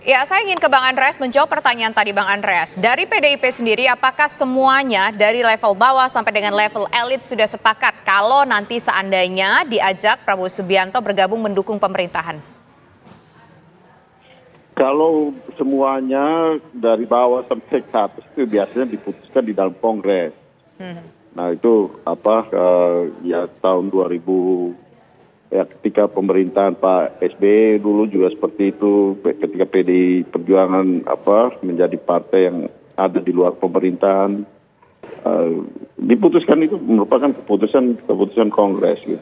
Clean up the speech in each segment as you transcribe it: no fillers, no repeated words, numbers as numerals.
Ya, saya ingin ke Bang Andreas menjawab pertanyaan tadi Bang Andreas. Dari PDIP sendiri, apakah semuanya dari level bawah sampai dengan level elit sudah sepakat kalau nanti seandainya diajak Prabowo Subianto bergabung mendukung pemerintahan? Kalau semuanya dari bawah sampai ke atas itu biasanya diputuskan di dalam Kongres. Nah itu ya tahun 2000 ya ketika pemerintahan Pak SBY dulu juga seperti itu, ketika PDI Perjuangan menjadi partai yang ada di luar pemerintahan, diputuskan itu merupakan keputusan Kongres gitu.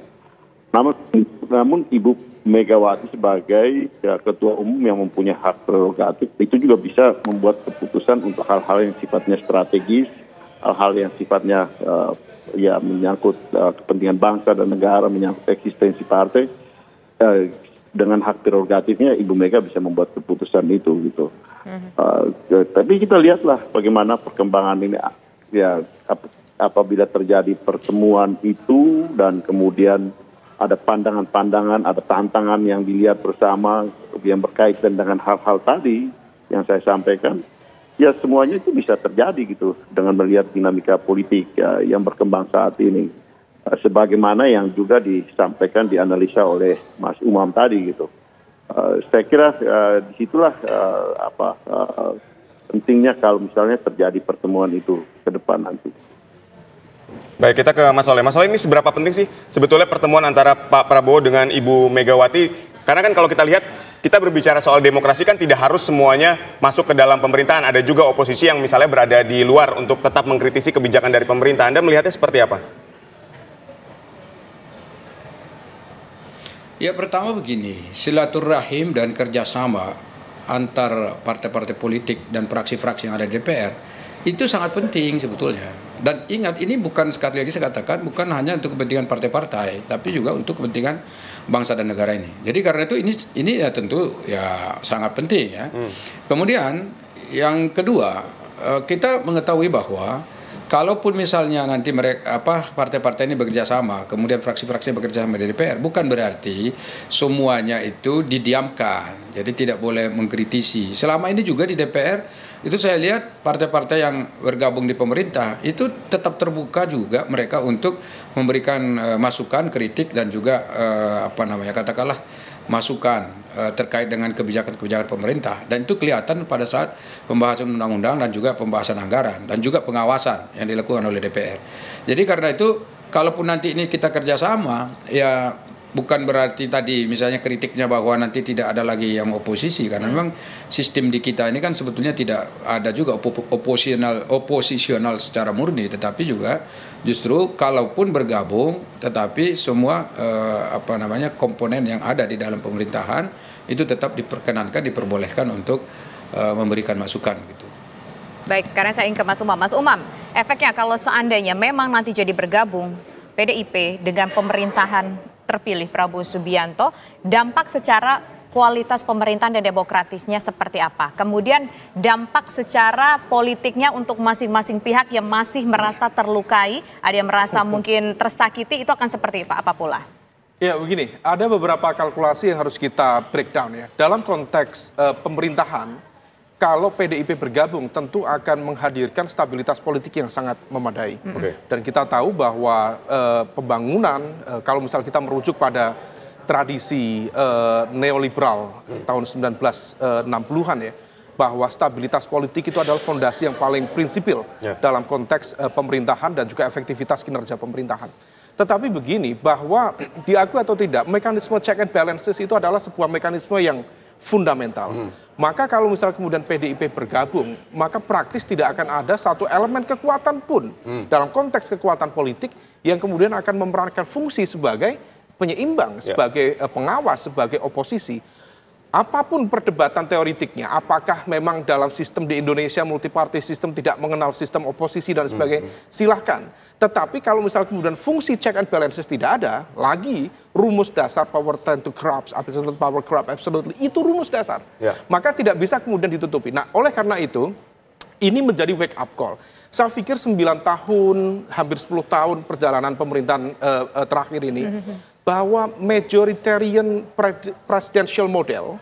Namun Ibu Megawati sebagai ketua umum yang mempunyai hak prerogatif itu juga bisa membuat keputusan untuk hal-hal yang sifatnya strategis, hal-hal yang sifatnya ya menyangkut kepentingan bangsa dan negara, menyangkut eksistensi partai. Dengan hak prerogatifnya Ibu Mega bisa membuat keputusan itu gitu. Tapi kita lihatlah bagaimana perkembangan ini ya apabila terjadi pertemuan itu dan kemudian ada pandangan-pandangan, ada tantangan yang dilihat bersama yang berkaitan dengan hal-hal tadi yang saya sampaikan. Ya semuanya itu bisa terjadi gitu dengan melihat dinamika politik yang berkembang saat ini. Sebagaimana yang juga disampaikan, dianalisa oleh Mas Umam tadi gitu. Saya kira disitulah pentingnya kalau misalnya terjadi pertemuan itu ke depan nanti. Baik, kita ke Mas Soleh. Mas Soleh, ini seberapa penting sih sebetulnya pertemuan antara Pak Prabowo dengan Ibu Megawati? Karena kan kalau kita lihat, kita berbicara soal demokrasi kan tidak harus semuanya masuk ke dalam pemerintahan. Ada juga oposisi yang misalnya berada di luar untuk tetap mengkritisi kebijakan dari pemerintah. Anda melihatnya seperti apa? Ya pertama begini, silaturahim dan kerjasama antar partai-partai politik dan fraksi-fraksi yang ada di DPR itu sangat penting sebetulnya. Dan ingat, ini bukan, sekali lagi saya katakan, bukan hanya untuk kepentingan partai-partai, tapi juga untuk kepentingan bangsa dan negara ini. Jadi karena itu ini ya tentu ya sangat penting ya. Kemudian yang kedua, kita mengetahui bahwa kalaupun misalnya nanti mereka partai-partai ini bekerja sama, kemudian fraksi-fraksi bekerja sama di DPR, bukan berarti semuanya itu didiamkan. Jadi tidak boleh mengkritisi. Selama ini juga di DPR itu saya lihat partai-partai yang bergabung di pemerintah itu tetap terbuka juga mereka untuk memberikan masukan, kritik dan juga katakanlah masukan terkait dengan kebijakan-kebijakan pemerintah, dan itu kelihatan pada saat pembahasan undang-undang dan juga pembahasan anggaran dan juga pengawasan yang dilakukan oleh DPR. Jadi karena itu kalaupun nanti ini kita kerjasama, ya bukan berarti tadi misalnya kritiknya bahwa nanti tidak ada lagi yang oposisi, karena memang sistem di kita ini kan sebetulnya tidak ada juga oposisional secara murni, tetapi juga justru kalaupun bergabung tetapi semua komponen yang ada di dalam pemerintahan itu tetap diperkenankan, diperbolehkan untuk memberikan masukan gitu. Baik, sekarang saya ingin ke Mas Umam. Mas Umam, efeknya kalau seandainya memang nanti jadi bergabung PDIP dengan pemerintahan terpilih Prabowo Subianto, dampak secara kualitas pemerintahan dan demokratisnya seperti apa? Kemudian dampak secara politiknya untuk masing-masing pihak yang masih merasa terlukai, ada yang merasa mungkin tersakiti, itu akan seperti apa pula? Ya begini, ada beberapa kalkulasi yang harus kita breakdown ya. Dalam konteks pemerintahan, kalau PDIP bergabung tentu akan menghadirkan stabilitas politik yang sangat memadai. Dan kita tahu bahwa pembangunan, kalau misal kita merujuk pada tradisi neoliberal tahun 1960-an ya, bahwa stabilitas politik itu adalah fondasi yang paling prinsipil dalam konteks pemerintahan dan juga efektivitas kinerja pemerintahan. Tetapi begini, bahwa diakui atau tidak, mekanisme check and balances itu adalah sebuah mekanisme yang fundamental. Maka kalau misal kemudian PDIP bergabung, maka praktis tidak akan ada satu elemen kekuatan pun dalam konteks kekuatan politik yang kemudian akan memerankan fungsi sebagai penyeimbang, sebagai pengawas, sebagai oposisi. Apapun perdebatan teoritiknya, apakah memang dalam sistem di Indonesia multiparty system tidak mengenal sistem oposisi dan sebagainya, silahkan. Tetapi kalau misal kemudian fungsi check and balances tidak ada, lagi rumus dasar power tend to corrupt, absolute power corrupt absolutely, itu rumus dasar. Maka tidak bisa kemudian ditutupi. Nah, oleh karena itu, ini menjadi wake up call. Saya pikir 9 tahun, hampir 10 tahun perjalanan pemerintahan terakhir ini, bahwa majoritarian presidential model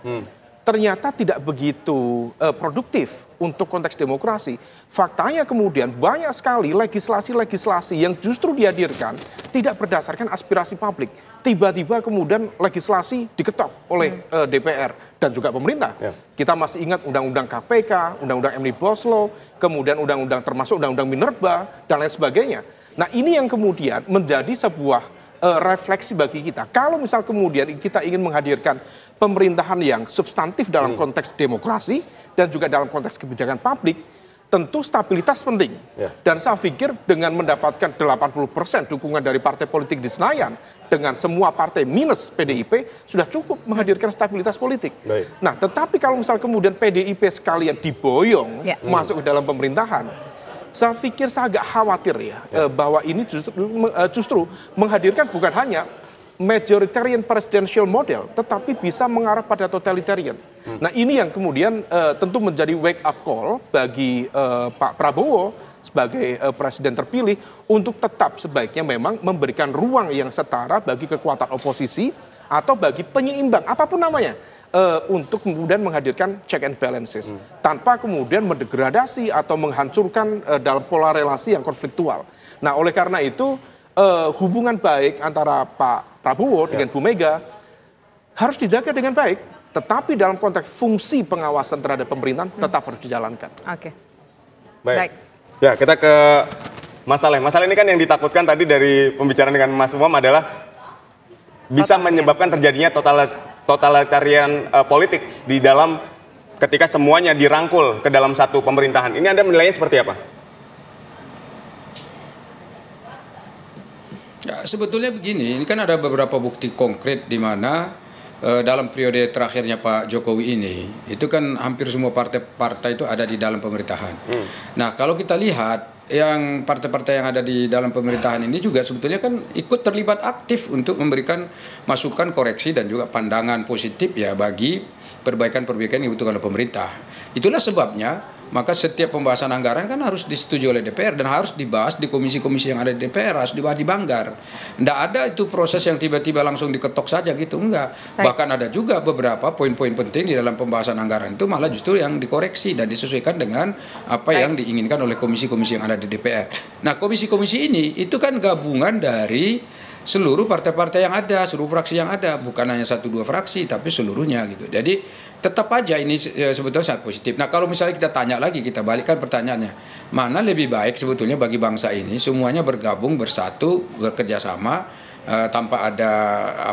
ternyata tidak begitu produktif untuk konteks demokrasi. Faktanya kemudian banyak sekali legislasi-legislasi yang justru dihadirkan tidak berdasarkan aspirasi publik. Tiba-tiba kemudian legislasi diketok oleh DPR dan juga pemerintah. Kita masih ingat Undang-Undang KPK, Undang-Undang Omnibus Law, kemudian Undang-Undang termasuk Undang-Undang Minerba, dan lain sebagainya. Nah, ini yang kemudian menjadi sebuah refleksi bagi kita. Kalau misal kemudian kita ingin menghadirkan pemerintahan yang substantif dalam konteks demokrasi dan juga dalam konteks kebijakan publik, tentu stabilitas penting. Dan saya pikir dengan mendapatkan 80% dukungan dari partai politik di Senayan, dengan semua partai minus PDIP, sudah cukup menghadirkan stabilitas politik. Nah, tetapi kalau misal kemudian PDIP sekalian diboyong masuk ke dalam pemerintahan, saya pikir saya agak khawatir bahwa ini justru menghadirkan bukan hanya majoritarian presidential model, tetapi bisa mengarah pada totalitarian. Nah, ini yang kemudian tentu menjadi wake up call bagi Pak Prabowo sebagai presiden terpilih untuk tetap sebaiknya memang memberikan ruang yang setara bagi kekuatan oposisi atau bagi penyeimbang apapun namanya, untuk kemudian menghadirkan check and balances tanpa kemudian mendegradasi atau menghancurkan dalam pola relasi yang konfliktual. Nah, oleh karena itu hubungan baik antara Pak Prabowo dengan Bu Mega harus dijaga dengan baik, tetapi dalam konteks fungsi pengawasan terhadap pemerintahan tetap harus dijalankan. Oke. Baik. Ya, kita ke Mas Saleh. Mas Saleh, ini kan yang ditakutkan tadi dari pembicaraan dengan Mas Umam adalah bisa menyebabkan terjadinya totalitarian politik di dalam ketika semuanya dirangkul ke dalam satu pemerintahan. Ini Anda menilainya seperti apa? Ya, sebetulnya begini, ini kan ada beberapa bukti konkret di mana dalam periode terakhirnya Pak Jokowi ini, itu kan hampir semua partai-partai itu ada di dalam pemerintahan. Nah, kalau kita lihat yang partai-partai yang ada di dalam pemerintahan ini juga sebetulnya kan ikut terlibat aktif untuk memberikan masukan, koreksi dan juga pandangan positif ya bagi perbaikan-perbaikan yang dibutuhkan oleh pemerintah. Itulah sebabnya maka setiap pembahasan anggaran kan harus disetujui oleh DPR dan harus dibahas di komisi-komisi yang ada di DPR, harus dibahas di Banggar. Tidak ada itu proses yang tiba-tiba langsung diketok saja gitu, enggak. Bahkan ada juga beberapa poin-poin penting di dalam pembahasan anggaran itu malah justru yang dikoreksi dan disesuaikan dengan apa yang diinginkan oleh komisi-komisi yang ada di DPR. Nah, komisi-komisi ini itu kan gabungan dari seluruh partai-partai yang ada, seluruh fraksi yang ada, bukan hanya 1-2 fraksi, tapi seluruhnya gitu. Jadi tetap aja ini sebetulnya sangat positif. Nah, kalau misalnya kita tanya lagi, kita balikkan pertanyaannya, mana lebih baik sebetulnya bagi bangsa ini semuanya bergabung, bersatu, bekerja sama, tanpa ada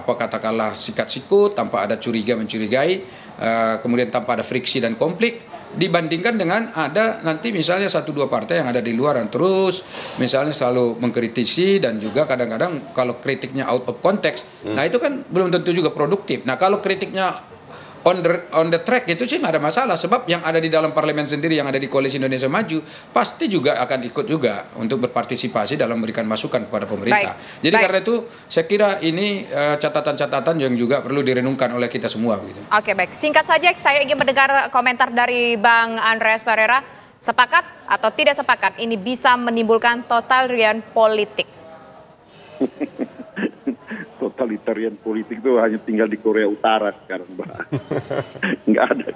katakanlah sikat-sikut, tanpa ada curiga mencurigai, kemudian tanpa ada friksi dan konflik, dibandingkan dengan ada nanti misalnya 1-2 partai yang ada di luar yang terus misalnya selalu mengkritisi dan juga kadang-kadang kalau kritiknya out of context, nah itu kan belum tentu juga produktif. Nah, kalau kritiknya on the track itu sih nggak ada masalah, sebab yang ada di dalam parlemen sendiri yang ada di Koalisi Indonesia Maju pasti juga akan ikut juga untuk berpartisipasi dalam memberikan masukan kepada pemerintah. Jadi karena itu saya kira ini catatan-catatan yang juga perlu direnungkan oleh kita semua gitu. Oke, baik. Singkat saja saya ingin mendengar komentar dari Bang Andreas Pereira. Sepakat atau tidak sepakat ini bisa menimbulkan totalitarian politik? Totalitarian politik itu hanya tinggal di Korea Utara sekarang, Mbak. Nggak ada.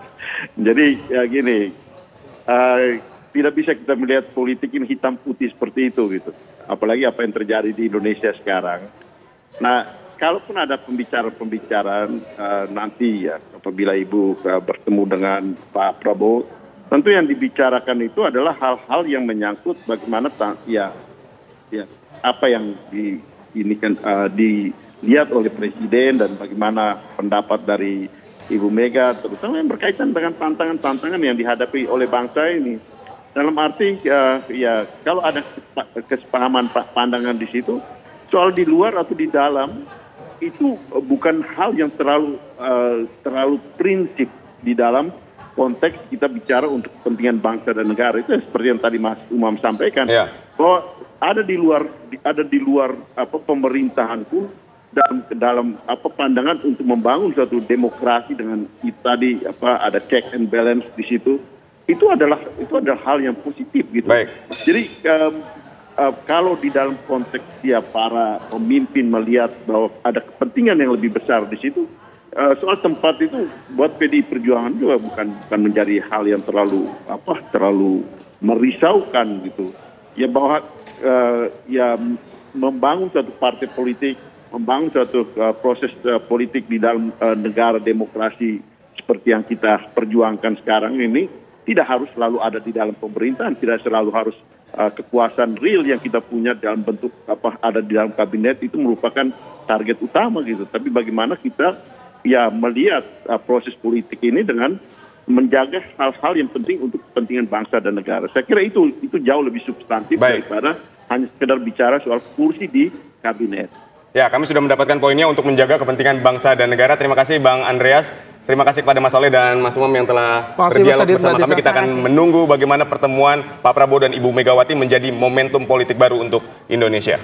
Jadi ya gini, tidak bisa kita melihat politik ini hitam putih seperti itu gitu. Apalagi apa yang terjadi di Indonesia sekarang. Nah, kalaupun ada pembicaraan nanti ya, apabila Ibu bertemu dengan Pak Prabowo, tentu yang dibicarakan itu adalah hal-hal yang menyangkut bagaimana apa yang dilihat oleh Presiden dan bagaimana pendapat dari Ibu Mega, terutama yang berkaitan dengan tantangan-tantangan yang dihadapi oleh bangsa ini. Dalam arti ya kalau ada kesepahaman pandangan di situ, soal di luar atau di dalam itu bukan hal yang terlalu prinsip di dalam konteks kita bicara untuk kepentingan bangsa dan negara. Itu seperti yang tadi Mas Umam sampaikan, bahwa ada di luar pemerintahan pun dalam pandangan untuk membangun suatu demokrasi dengan tadi ada check and balance di situ, itu adalah hal yang positif gitu. Baik. Jadi kalau di dalam konteks para pemimpin melihat bahwa ada kepentingan yang lebih besar di situ, soal tempat itu buat PDI Perjuangan juga bukan menjadi hal yang terlalu merisaukan gitu. Ya bahwa ya membangun suatu partai politik, membangun suatu proses politik di dalam negara demokrasi seperti yang kita perjuangkan sekarang ini tidak harus selalu ada di dalam pemerintahan, tidak selalu harus kekuasaan real yang kita punya dalam bentuk ada di dalam kabinet itu merupakan target utama gitu. Tapi bagaimana kita ya melihat proses politik ini dengan menjaga hal-hal yang penting untuk kepentingan bangsa dan negara. Saya kira itu jauh lebih substantif daripada hanya sekedar bicara soal kursi di kabinet. Ya, kami sudah mendapatkan poinnya untuk menjaga kepentingan bangsa dan negara. Terima kasih Bang Andreas. Terima kasih kepada Mas Soleh dan Mas Umam yang telah berdialog bersama kami. Kita akan menunggu bagaimana pertemuan Pak Prabowo dan Ibu Megawati menjadi momentum politik baru untuk Indonesia.